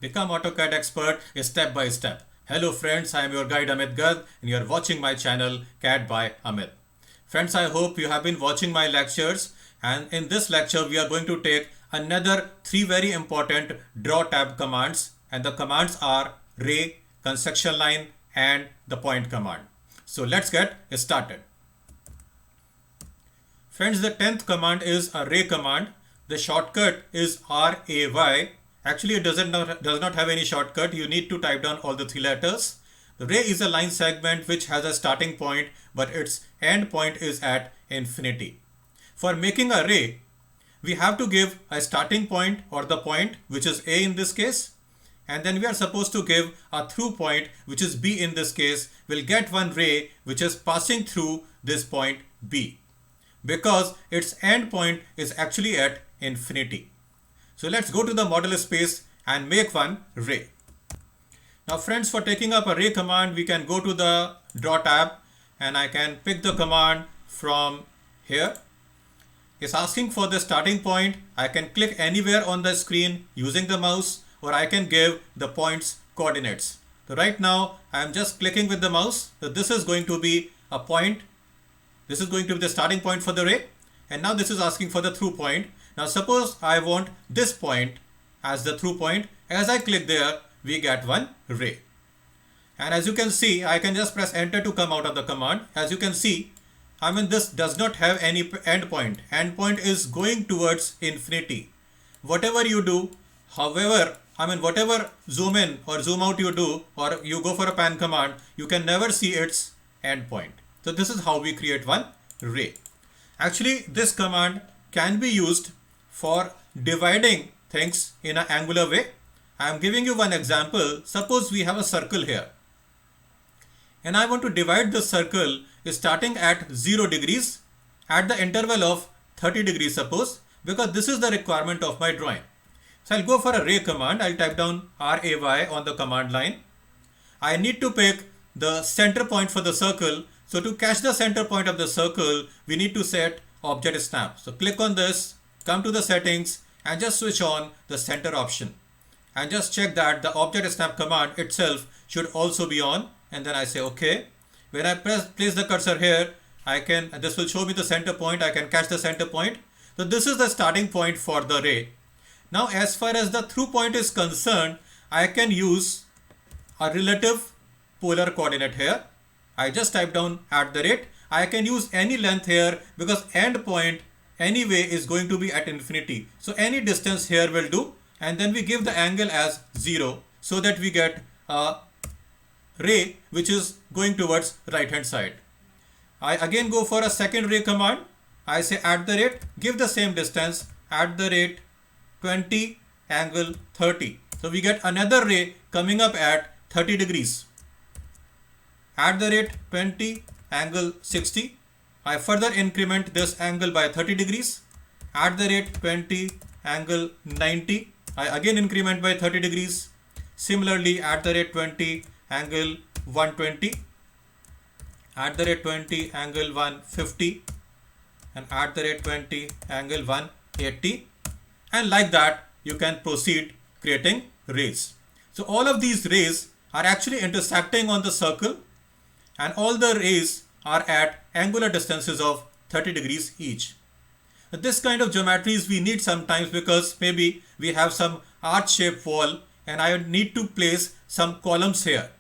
Become AutoCAD expert step by step. Hello friends, I am your guide Amit Garg and you are watching my channel CAD by Amit. Friends, I hope you have been watching my lectures, and in this lecture we are going to take another three very important draw tab commands, and the commands are ray, construction line and the point command. So let's get started. Friends, the 10th command is a ray command. The shortcut is RAY. Actually, it does not have any shortcut. You need to type down all the three letters. The ray is a line segment which has a starting point, but its end point is at infinity. For making a ray, we have to give a starting point or the point, which is A in this case, and then we are supposed to give a through point, which is B in this case. We'll get one ray which is passing through this point B, because its end point is actually at infinity. So let's go to the model space and make one ray. Now friends, for taking up a ray command, we can go to the draw tab and I can pick the command from here. It's asking for the starting point. I can click anywhere on the screen using the mouse, or I can give the point's coordinates. So right now I am just clicking with the mouse. So this is going to be a point. This is going to be the starting point for the ray, and now this is asking for the through point. Now suppose I want this point as the through point. As I click there, we get one ray. And as you can see, I can just press enter to come out of the command. As you can see, this does not have any end point. End point is going towards infinity. Whatever you do, however, whatever zoom in or zoom out you do, or you go for a pan command, you can never see its end point. So this is how we create one ray. Actually, this command can be used for dividing things in an angular way. I am giving you one example. Suppose we have a circle here, and I want to divide the circle starting at 0 degrees at the interval of 30 degrees, suppose, because this is the requirement of my drawing. So I'll go for a ray command. I'll type down RAY on the command line. I need to pick the center point for the circle. So to catch the center point of the circle, we need to set object snap. So click on this, come to the settings and just switch on the center option. And just check that the object snap command itself should also be on. And then I say OK. When I place the cursor here, this will show me the center point. I can catch the center point. So this is the starting point for the ray. Now as far as the through point is concerned, I can use a relative polar coordinate here. I just type down @. I can use any length here because end point anyway is going to be at infinity. So any distance here will do, and then we give the angle as 0 so that we get a ray which is going towards right hand side. I again go for a second ray command. I say @, give the same distance, @20 angle 30. So we get another ray coming up at 30 degrees. @20 angle 60. I further increment this angle by 30 degrees. @20 angle 90. I again increment by 30 degrees. Similarly, @20 angle 120. @20 angle 150. And @20 angle 180. And like that, you can proceed creating rays. So all of these rays are actually intersecting on the circle, and all the rays are at angular distances of 30 degrees each. This kind of geometries we need sometimes because maybe we have some arch-shaped wall and I need to place some columns here.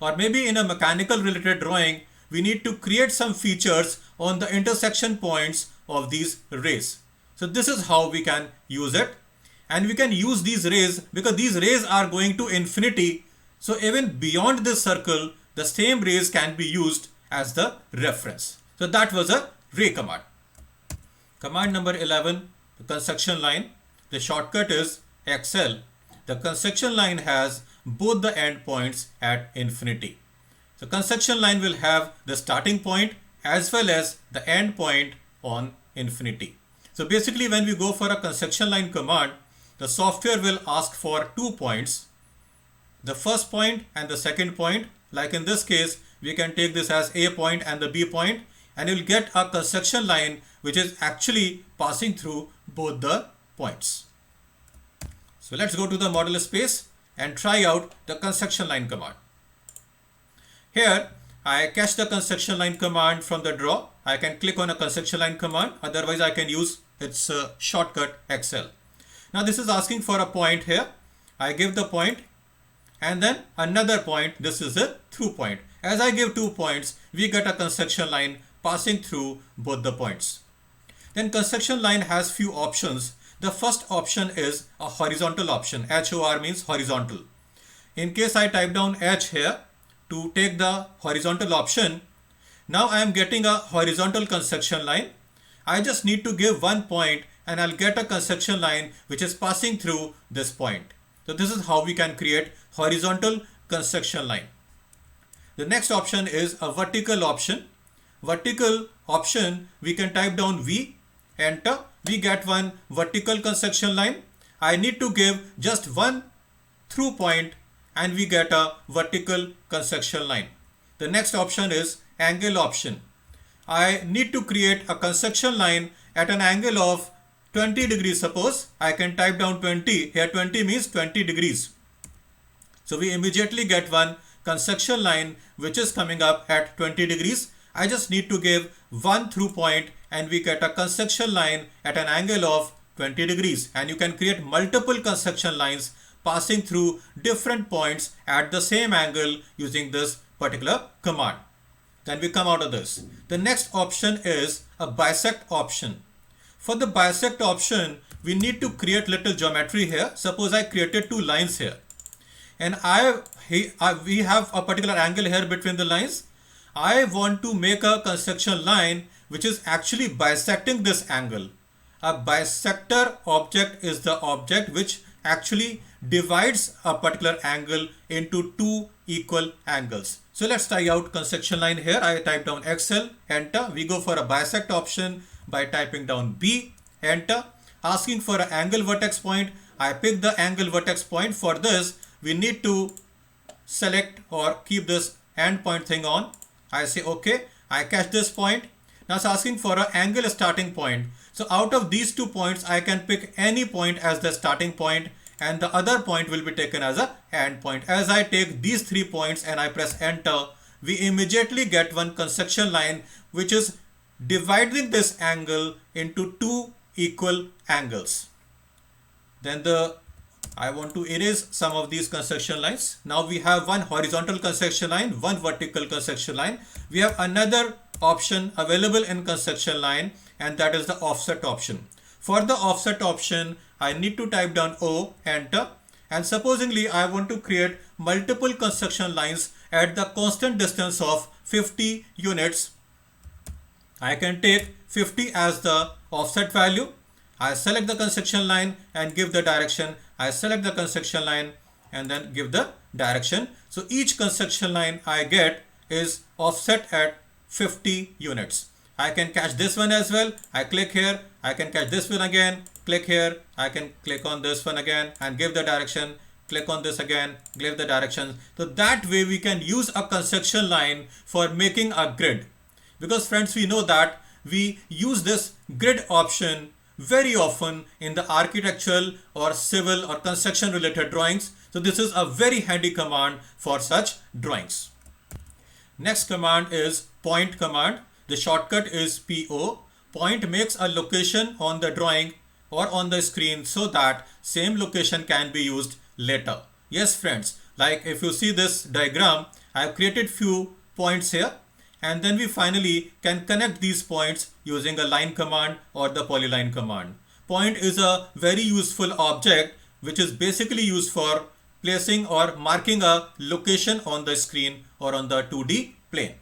Or maybe in a mechanical related drawing, we need to create some features on the intersection points of these rays. So this is how we can use it. And we can use these rays because these rays are going to infinity. So even beyond this circle, the same rays can be used as the reference. So that was a ray command. Command number 11, the construction line. The shortcut is XL. The construction line has both the end points at infinity. The construction line will have the starting point as well as the end point on infinity. So basically when we go for a construction line command, the software will ask for 2 points, the first point and the second point. Like in this case, we can take this as A point and the B point, and you'll get a construction line which is actually passing through both the points. So let's go to the model space and try out the construction line command. Here I catch the construction line command from the draw. I can click on a construction line command, otherwise I can use its shortcut Excel. Now this is asking for a point here. I give the point and then another point. This is a through point. As I give 2 points, we get a construction line passing through both the points. Then construction line has few options. The first option is a horizontal option. HOR means horizontal. In case I type down H here to take the horizontal option, now I am getting a horizontal construction line. I just need to give 1 point and I'll get a construction line which is passing through this point. So this is how we can create horizontal construction line. The next option is a vertical option. Vertical option, we can type down V, enter, we get one vertical construction line. I need to give just 1 through point and we get a vertical construction line. The next option is angle option. I need to create a construction line at an angle of 20 degrees. Suppose I can type down 20. Here 20 means 20 degrees. So we immediately get one construction line which is coming up at 20 degrees. I just need to give 1 through point and we get a construction line at an angle of 20 degrees. And you can create multiple construction lines passing through different points at the same angle using this particular command. Then we come out of this. The next option is a bisect option. For the bisect option, we need to create little geometry here. Suppose I created 2 lines here and we have a particular angle here between the lines. I want to make a construction line which is actually bisecting this angle. A bisector object is the object which actually divides a particular angle into 2 equal angles. So let's try out construction line here. I type down Excel, enter. We go for a bisect option by typing down B, enter. Asking for an angle vertex point. I pick the angle vertex point. For this, we need to select or keep this end point thing on. I say okay. I catch this point. Now it's asking for an angle starting point. So out of these 2 points, I can pick any point as the starting point and the other point will be taken as a end point. As I take these 3 points and I press enter, we immediately get one construction line which is dividing this angle into 2 equal angles. Then I want to erase some of these construction lines. Now we have one horizontal construction line, one vertical construction line. We have another option available in construction line and that is the offset option. For the offset option, I need to type down O, enter. And supposingly I want to create multiple construction lines at the constant distance of 50 units. I can take 50 as the offset value. I select the construction line and give the direction. I select the construction line and then give the direction. So each construction line I get is offset at 50 units. I can catch this one as well. I click here. I can catch this one again. Click here. I can click on this one again and give the direction. Click on this again, give the direction. So that way we can use a construction line for making a grid. Because friends, we know that we use this grid option very often in the architectural or civil or construction related drawings. So this is a very handy command for such drawings. Next command is point command. The shortcut is PO. Point makes a location on the drawing or on the screen so that same location can be used later. Yes friends, like if you see this diagram, I have created few points here and then we finally can connect these points using a line command or the polyline command. Point is a very useful object which is basically used for placing or marking a location on the screen or on the 2D plane.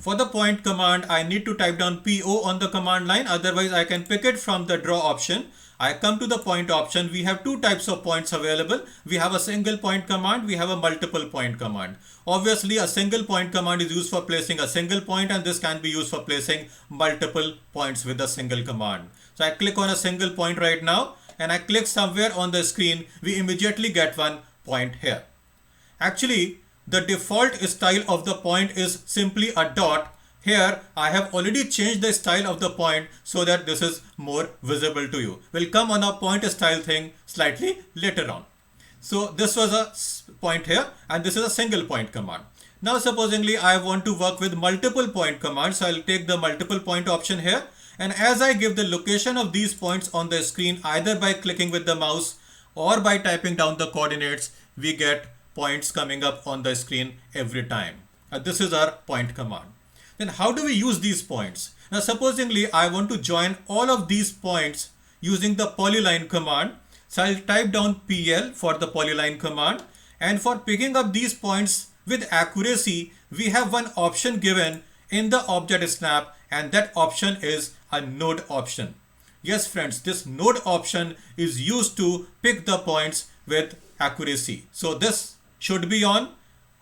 For the point command, I need to type down PO on the command line, otherwise I can pick it from the draw option. I come to the point option. We have 2 types of points available. We have a single point command, we have a multiple point command. Obviously a single point command is used for placing a single point and this can be used for placing multiple points with a single command. So I click on a single point right now and I click somewhere on the screen, we immediately get one point here. Actually, the default style of the point is simply a dot. Here I have already changed the style of the point so that this is more visible to you. We'll come on a point style thing slightly later on. So this was a point here, and this is a single point command. Now supposingly I want to work with multiple point commands, so I'll take the multiple point option here, and as I give the location of these points on the screen either by clicking with the mouse or by typing down the coordinates, we get points coming up on the screen every time. This is our point command. Then how do we use these points? Now supposingly I want to join all of these points using the polyline command. So I'll type down PL for the polyline command, and for picking up these points with accuracy, we have one option given in the object snap, and that option is a node option. Yes friends, this node option is used to pick the points with accuracy. So this should be on.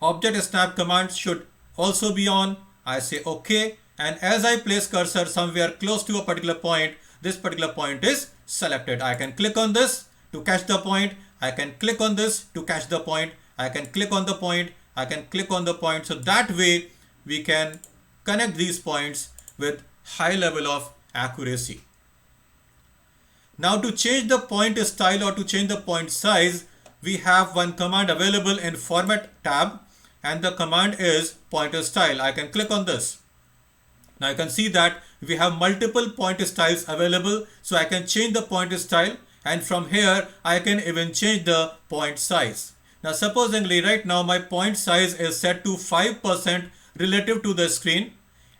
Object snap command should also be on. I say OK, and as I place cursor somewhere close to a particular point, this particular point is selected. I can click on this to catch the point. I can click on this to catch the point. I can click on the point. I can click on the point. So that way we can connect these points with high level of accuracy. Now to change the point style or to change the point size, we have one command available in Format tab, and the command is pointer style. I can click on this. Now you can see that we have multiple point styles available, so I can change the point style, and from here I can even change the point size. Now supposingly right now my point size is set to 5% relative to the screen,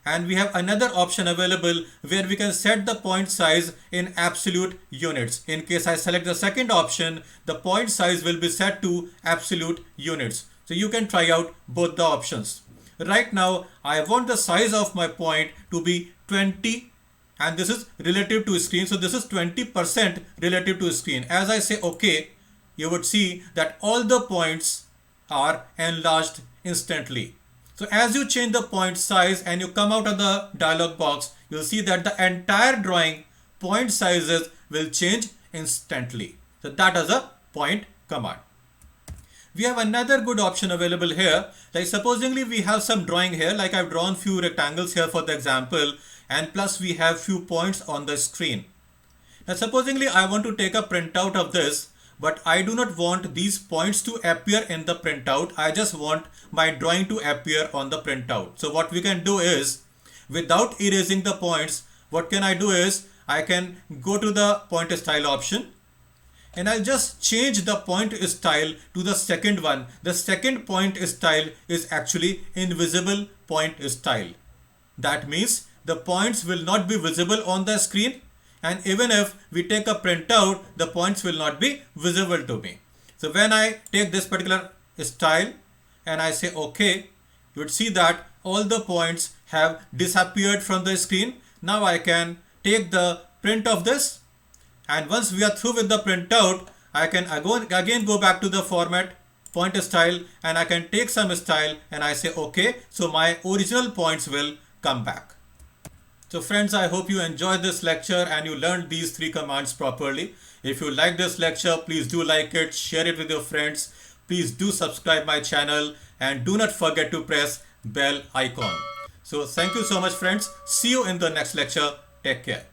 and we have another option available where we can set the point size in absolute units. In case I select the second option, the point size will be set to absolute units. So you can try out both the options. Right now I want the size of my point to be 20, and this is relative to screen, so this is 20% relative to screen. As I say OK, you would see that all the points are enlarged instantly. So as you change the point size and you come out of the dialog box, you'll see that the entire drawing point sizes will change instantly. So that is a point command. We have another good option available here. Like supposingly we have some drawing here, like I've drawn few rectangles here for the example, and plus we have few points on the screen. Now supposingly I want to take a printout of this, but I do not want these points to appear in the printout. I just want my drawing to appear on the printout. So what we can do is, without erasing the points, what can I do is I can go to the point style option, and I'll just change the point style to the second one. The second point style is actually invisible point style. That means the points will not be visible on the screen, and even if we take a printout, the points will not be visible to me. So when I take this particular style and I say OK, you would see that all the points have disappeared from the screen. Now I can take the print of this, and once we are through with the printout, I can again go back to the format, point style, and I can take some style and I say OK. So my original points will come back. So friends, I hope you enjoyed this lecture and you learned these three commands properly. If you like this lecture, please do like it, share it with your friends. Please do subscribe my channel, and do not forget to press bell icon. So thank you so much friends. See you in the next lecture. Take care.